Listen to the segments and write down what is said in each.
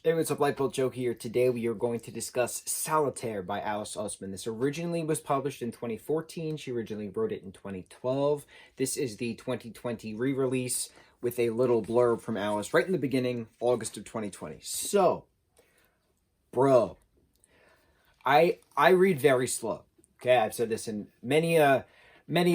Hey, what's up, lightboltjoe here. Today we are going to discuss Solitaire by Alice Oseman. This originally was published in 2014. She originally wrote it in 2012. This is the 2020 re-release with a little blurb from Alice right in the beginning, August of 2020. So, bro, I read very slow. Okay, I've said this in many a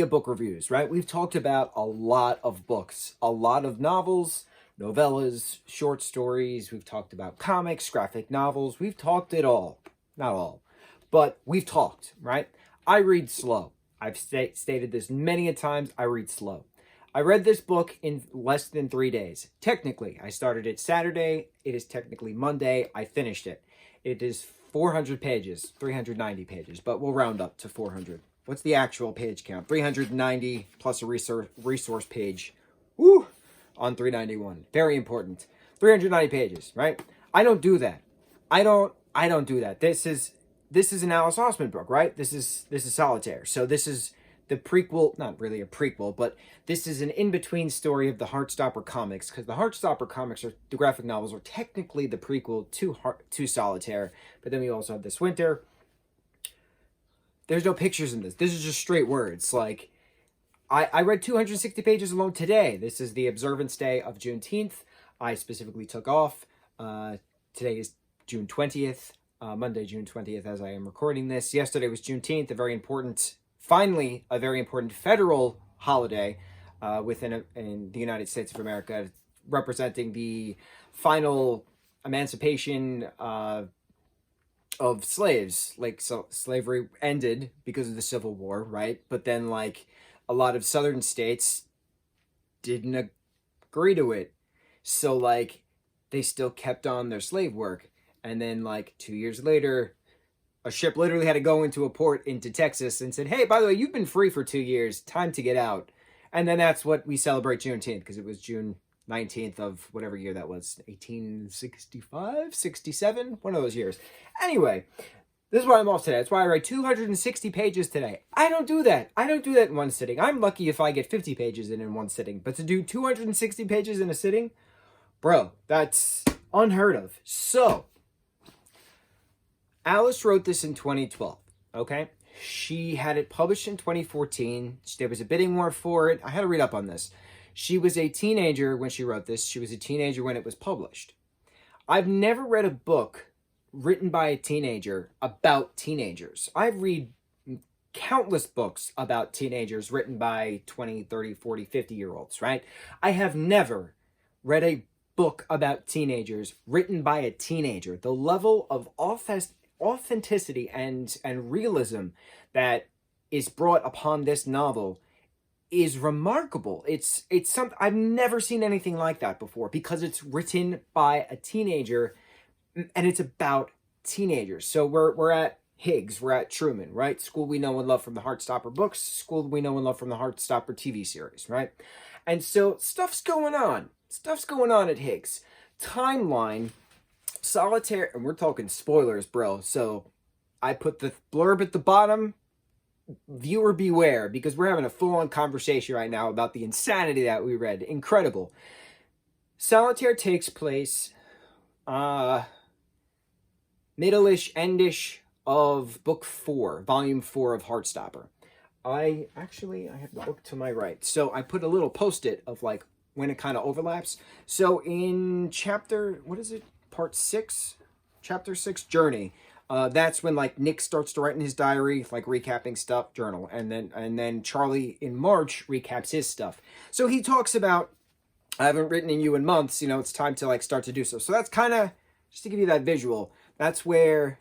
book reviews, right? We've talked about a lot of books, a lot of novels, novellas, short stories. We've talked about comics, graphic novels. We've talked it all. Not all, but we've talked, right? I read slow. I've stated this many a times. I read slow. I read this book in less than 3 days. Technically, I started it Saturday. It is technically Monday. I finished it. It is 400 pages, 390 pages, but we'll round up to 400. What's the actual page count? 390 plus a resource page. Woo! On 391. Very important. 390 pages, right? I don't do that. I don't do that. This is an Alice Oseman book, right? This is Solitaire. So this is the prequel, not really a prequel, but this is an in-between story of the Heartstopper comics, because the Heartstopper comics, or the graphic novels, are technically the prequel to Solitaire. But then we also have This Winter. There's no pictures in this. This is just straight words. Like, I read 260 pages alone today. This is the observance day of Juneteenth. I specifically took off. Today is June 20th, Monday, June 20th, as I am recording this. Yesterday was Juneteenth, finally a very important federal holiday in the United States of America, representing the final emancipation of slaves. Like, so slavery ended because of the Civil War, right? But then, like, a lot of southern states didn't agree to it. So, like, they still kept on their slave work. And then, like, 2 years later, a ship literally had to go into a port into Texas and said, hey, by the way, you've been free for 2 years. Time to get out. And then that's what we celebrate Juneteenth, because it was June 19th of whatever year that was. 1865? 67? One of those years. Anyway, this is why I'm off today. That's why I write 260 pages today. I don't do that. I don't do that in one sitting. I'm lucky if I get 50 pages in one sitting. But to do 260 pages in a sitting, bro, that's unheard of. So, Alice wrote this in 2012, okay? She had it published in 2014. There was a bidding war for it. I had to read up on this. She was a teenager when she wrote this. She was a teenager when it was published. I've never read a book written by a teenager about teenagers. I read countless books about teenagers written by 20, 30, 40, 50-year-olds, right? I have never read a book about teenagers written by a teenager. The level of authenticity and realism that is brought upon this novel is remarkable. It's something I've never seen anything like that before, because it's written by a teenager and it's about teenagers. So we're at Higgs, we're at Truman, right? School we know and love from the Heartstopper books, school we know and love from the Heartstopper TV series, right? And so stuff's going on. Stuff's going on at Higgs. Timeline, Solitaire, and we're talking spoilers, bro. So I put the blurb at the bottom. Viewer beware, because we're having a full-on conversation right now about the insanity that we read. Incredible. Solitaire takes place middle-ish, end-ish of book 4, volume 4 of Heartstopper. I have the book to my right. So I put a little post-it of, like, when it kind of overlaps. So in chapter, what is it? Part 6? Chapter 6, Journey. That's when, like, Nick starts to write in his diary, like, recapping stuff, journal. And then Charlie in March recaps his stuff. So he talks about, I haven't written in you in months, it's time to, like, start to do so. So that's kind of, just to give you that visual, that's where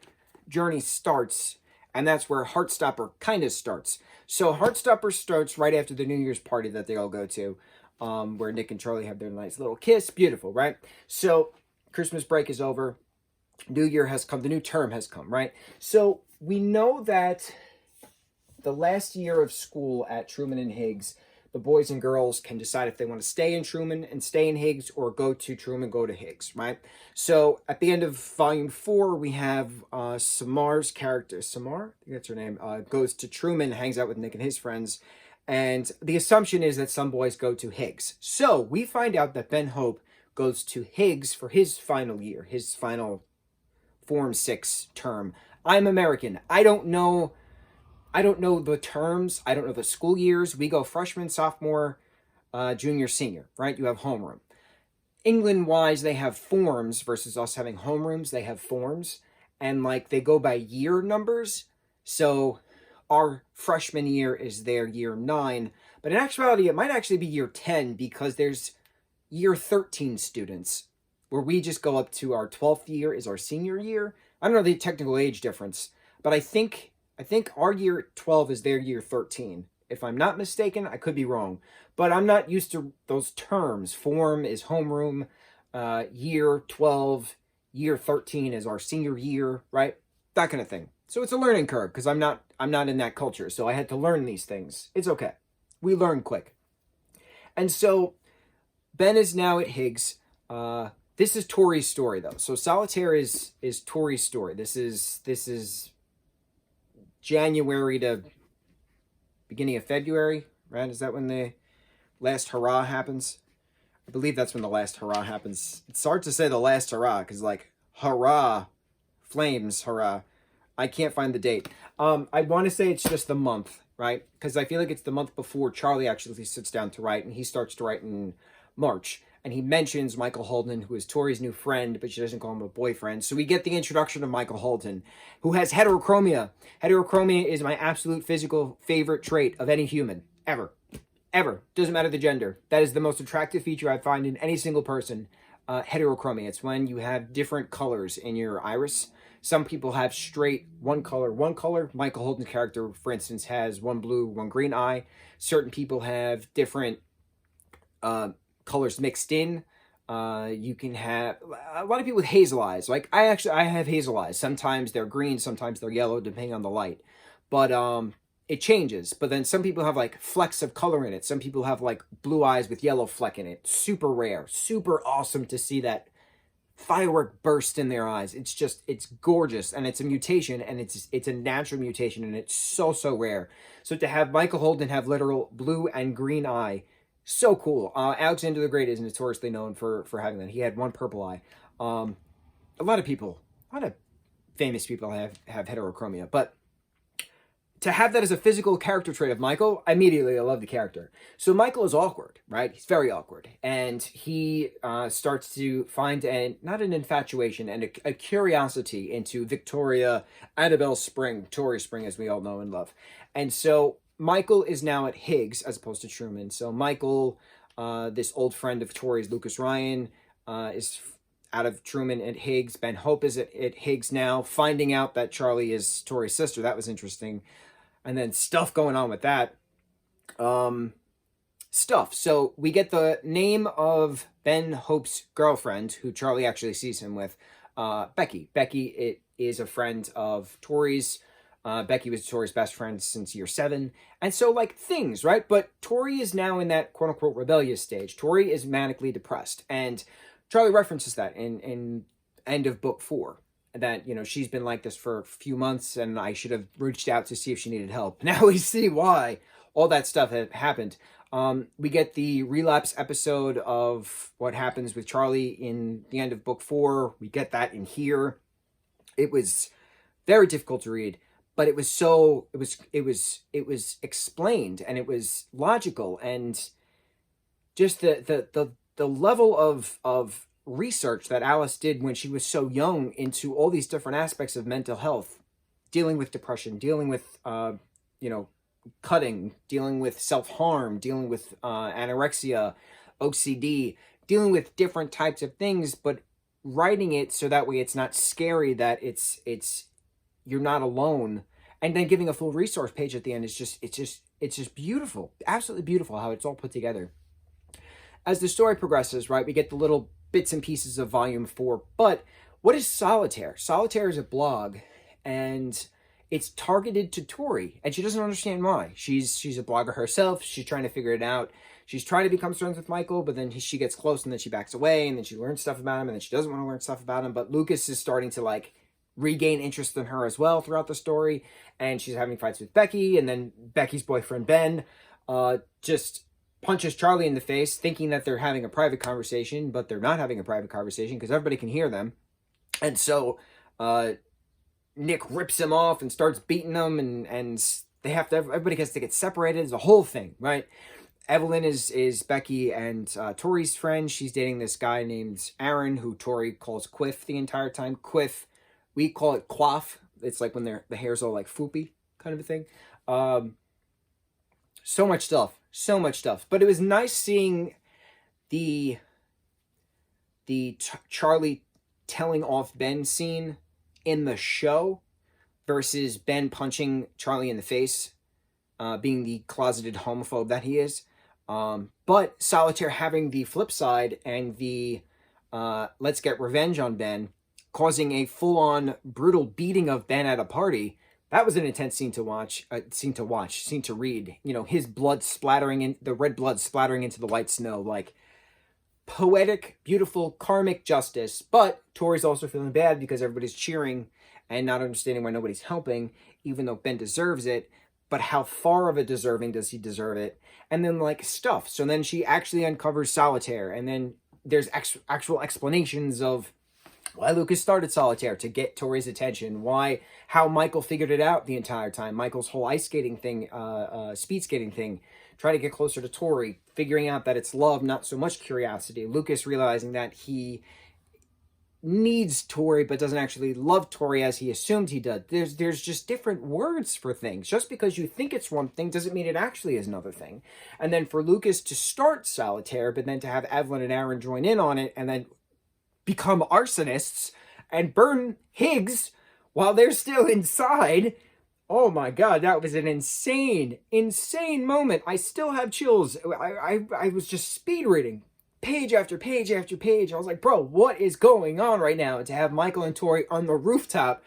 Journey starts, and that's where Heartstopper kind of starts. So Heartstopper starts right after the New Year's party that they all go to, where Nick and Charlie have their nice little kiss. Beautiful, right? So Christmas break is over. New Year has come. The new term has come, right? So we know that the last year of school at Truman and Higgs, the boys and girls can decide if they want to stay in Truman and stay in Higgs, or go to Truman, go to Higgs, right? So at the end of volume 4, we have Samar's character, Samar, I think that's her name, goes to Truman, hangs out with Nick and his friends, And the assumption is that some boys go to Higgs. So we find out that Ben Hope goes to Higgs for his final year, his final Form 6 term. I'm American. I don't know the terms. I don't know the school years. We go freshman, sophomore, junior, senior, right? You have homeroom. England-wise, they have forms versus us having homerooms. They have forms, and like they go by year numbers. So our freshman year is their year 9, but in actuality, it might actually be year 10 because there's year 13 students where we just go up to our 12th year is our senior year. I don't know the technical age difference, but I think our year 12 is their year 13. If I'm not mistaken, I could be wrong, but I'm not used to those terms. Form is homeroom, year 12, year 13 is our senior year, right? That kind of thing. So it's a learning curve because I'm not in that culture, so I had to learn these things. It's okay. We learn quick. And so Ben is now at Higgs. This is Tori's story, though. So Solitaire is Tori's story. This is January to beginning of February, right? Is that when the last hurrah happens? I believe that's when the last hurrah happens. It's hard to say the last hurrah because, like, hurrah, flames, hurrah. I can't find the date. I want to say it's just the month, right? Because I feel like it's the month before Charlie actually sits down to write, and he starts to write in March. And he mentions Michael Holden, who is Tori's new friend, but she doesn't call him a boyfriend. So we get the introduction of Michael Holden, who has heterochromia. Heterochromia is my absolute physical favorite trait of any human, ever. Ever. Doesn't matter the gender. That is the most attractive feature I find in any single person. Heterochromia. It's when you have different colors in your iris. Some people have straight one color. Michael Holden's character, for instance, has one blue, one green eye. Certain people have different colors mixed in. You can have a lot of people with hazel eyes. Like I have hazel eyes. Sometimes they're green, sometimes they're yellow, depending on the light. But it changes. But then some people have like flecks of color in it. Some people have like blue eyes with yellow fleck in it. Super rare, super awesome to see that firework burst in their eyes. It's gorgeous, and it's a mutation, and it's a natural mutation, and it's so rare. So to have Michael Holden have literal blue and green eye, so cool. Alexander the Great is notoriously known for having that. He had one purple eye. A lot of famous people have heterochromia, but to have that as a physical character trait of Michael, immediately I love the character. So Michael is awkward, right? He's very awkward. And he starts to find not an infatuation and a curiosity into Victoria, Annabelle Spring, Tori Spring, as we all know and love. And so Michael is now at Higgs as opposed to Truman. So Michael, this old friend of Tori's, Lucas Ryan, is out of Truman at Higgs. Ben Hope is at Higgs now, finding out that Charlie is Tori's sister. That was interesting. And then stuff going on with that. So we get the name of Ben Hope's girlfriend, who Charlie actually sees him with, Becky. Becky is a friend of Tori's. Becky was Tori's best friend since year 7. And so, like, things, right? But Tori is now in that quote-unquote rebellious stage. Tori is manically depressed. And Charlie references that in end of book 4. That, you know, she's been like this for a few months, and I should have reached out to see if she needed help. Now we see why all that stuff had happened. We get the relapse episode of what happens with Charlie in the end of book 4. We get that in here. It was very difficult to read, but it was explained, and it was logical, and just the level of research that Alice did when she was so young into all these different aspects of mental health, dealing with depression, dealing with cutting, dealing with self-harm, dealing with anorexia, OCD, dealing with different types of things, but writing it so that way it's not scary, that it's you're not alone, and then giving a full resource page at the end is just beautiful, absolutely beautiful how it's all put together. As the story progresses, right, we get the little bits and pieces of volume 4. But what is Solitaire? Solitaire is a blog, and it's targeted to Tori, and she doesn't understand why. She's a blogger herself. She's trying to figure it out. She's trying to become friends with Michael, but then she gets close, and then she backs away, and then she learns stuff about him, and then she doesn't want to learn stuff about him. But Lucas is starting to, like, regain interest in her as well throughout the story, and she's having fights with Becky, and then Becky's boyfriend Ben. Just punches Charlie in the face, thinking that they're having a private conversation, but they're not having a private conversation because everybody can hear them. And so Nick rips him off and starts beating them, and everybody gets to get separated. It's a whole thing, right? Evelyn is Becky and Tori's friend. She's dating this guy named Aaron, who Tori calls Quiff the entire time. Quiff, we call it quaff. It's like when the hair's all like foopy kind of a thing. So much stuff. But it was nice seeing the Charlie telling off Ben scene in the show versus Ben punching Charlie in the face, being the closeted homophobe that he is. But Solitaire having the flip side and the let's get revenge on Ben, causing a full-on brutal beating of Ben at a party. That was an intense scene to read. You know, his blood splattering in the red blood splattering into the white snow, like poetic, beautiful, karmic justice. But Tori's also feeling bad because everybody's cheering and not understanding why nobody's helping, even though Ben deserves it. But how far of a deserving does he deserve it? And then like stuff. So then she actually uncovers Solitaire, and then there's actual explanations of why Lucas started Solitaire to get Tori's attention, how Michael figured it out the entire time. Michael's whole ice skating thing, speed skating thing, try to get closer to Tori, figuring out that it's love, not so much curiosity. Lucas realizing that he needs Tori but doesn't actually love Tori as he assumed he did. There's just different words for things. Just because you think it's one thing doesn't mean it actually is another thing. And then for Lucas to start Solitaire, but then to have Evelyn and Aaron join in on it and then become arsonists and burn Higgs while they're still inside. Oh my god, that was an insane moment. I still have chills. I was just speed reading page after page after page. I was like, bro, what is going on right now? And to have Michael and Tori on the rooftop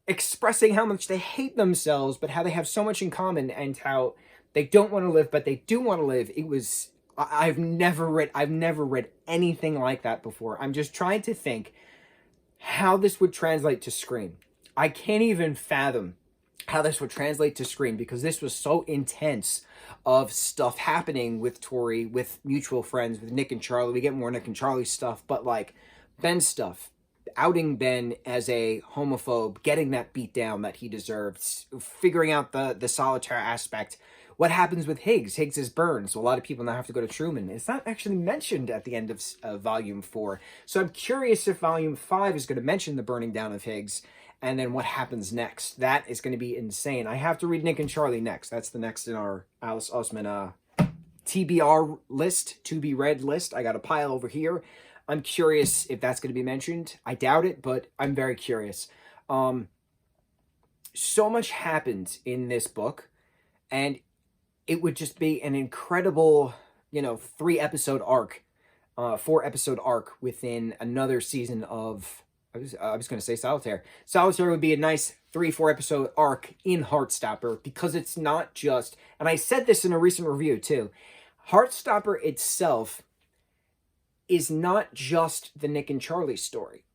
expressing how much they hate themselves, but how they have so much in common and how they don't want to live, but they do want to live. It was... I've never read anything like that before. I'm just trying to think how this would translate to screen. I can't even fathom how this would translate to screen because this was so intense of stuff happening with Tori, with mutual friends, with Nick and Charlie. We get more Nick and Charlie stuff, but like Ben stuff, outing Ben as a homophobe, getting that beat down that he deserves, figuring out the Solitaire aspect. What happens with Higgs? Higgs is burned, so a lot of people now have to go to Truman. It's not actually mentioned at the end of Volume 4. So I'm curious if Volume 5 is going to mention the burning down of Higgs, and then what happens next. That is going to be insane. I have to read Nick and Charlie next. That's the next in our Alice Oseman TBR list, to be read list. I got a pile over here. I'm curious if that's going to be mentioned. I doubt it, but I'm very curious. So much happened in this book, and it would just be an incredible, 3-episode arc, 4-episode arc within another season of, I was going to say Solitaire. Solitaire would be a nice 3-4 episode arc in Heartstopper because it's not just, and I said this in a recent review too, Heartstopper itself is not just the Nick and Charlie story.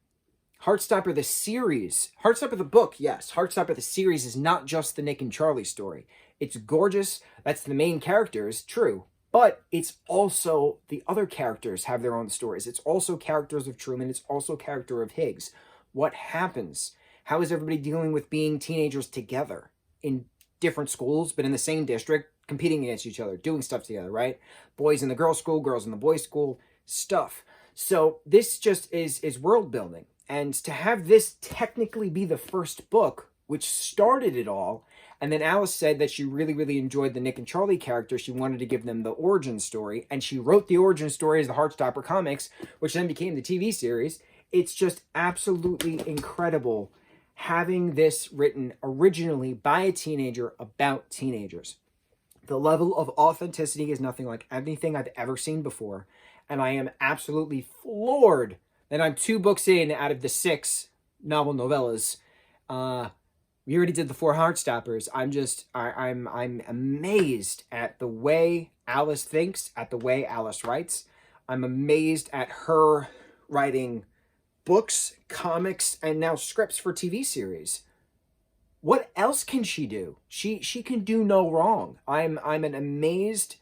Heartstopper the series, Heartstopper the book, yes. Heartstopper the series is not just the Nick and Charlie story. It's gorgeous. That's the main characters, true. But it's also the other characters have their own stories. It's also characters of Truman. It's also character of Higgs. What happens? How is everybody dealing with being teenagers together in different schools, but in the same district, competing against each other, doing stuff together, right? Boys in the girls' school, girls in the boys' school, stuff. So this just is world building. And to have this technically be the first book, which started it all, and then Alice said that she really, really enjoyed the Nick and Charlie character. She wanted to give them the origin story, and she wrote the origin story as the Heartstopper comics, which then became the TV series. It's just absolutely incredible having this written originally by a teenager about teenagers. The level of authenticity is nothing like anything I've ever seen before, and I am absolutely floored that I'm 2 books in out of the 6 novellas. We already did the 4 Heartstoppers. I'm amazed at the way Alice thinks, at the way Alice writes. I'm amazed at her writing books, comics, and now scripts for TV series. What else can she do? She can do no wrong. I'm amazed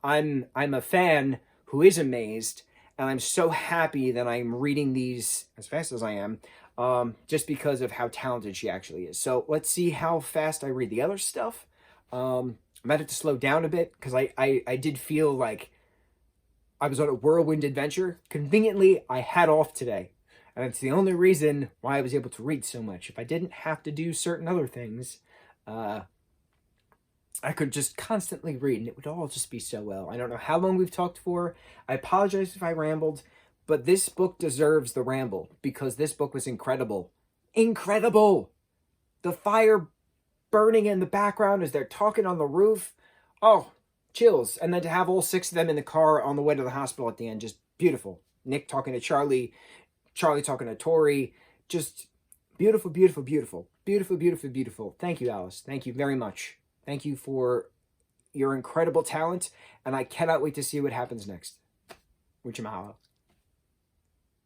I'm a fan who is amazed, and I'm so happy that I'm reading these as fast as I am, just because of how talented she actually is. So let's see how fast I read the other stuff. I might have to slow down a bit because I did feel like I was on a whirlwind adventure. Conveniently, I had off today. And it's the only reason why I was able to read so much. If I didn't have to do certain other things, I could just constantly read and it would all just be so well. I don't know how long we've talked for. I apologize if I rambled, but this book deserves the ramble because this book was incredible. Incredible! The fire burning in the background as they're talking on the roof. Oh, chills. And then to have all 6 of them in the car on the way to the hospital at the end, just beautiful. Nick talking to Charlie, Charlie talking to Tori, just beautiful, beautiful, beautiful. Beautiful, beautiful, beautiful. Thank you, Alice. Thank you very much. Thank you for your incredible talent, and I cannot wait to see what happens next. Mucho mahalo.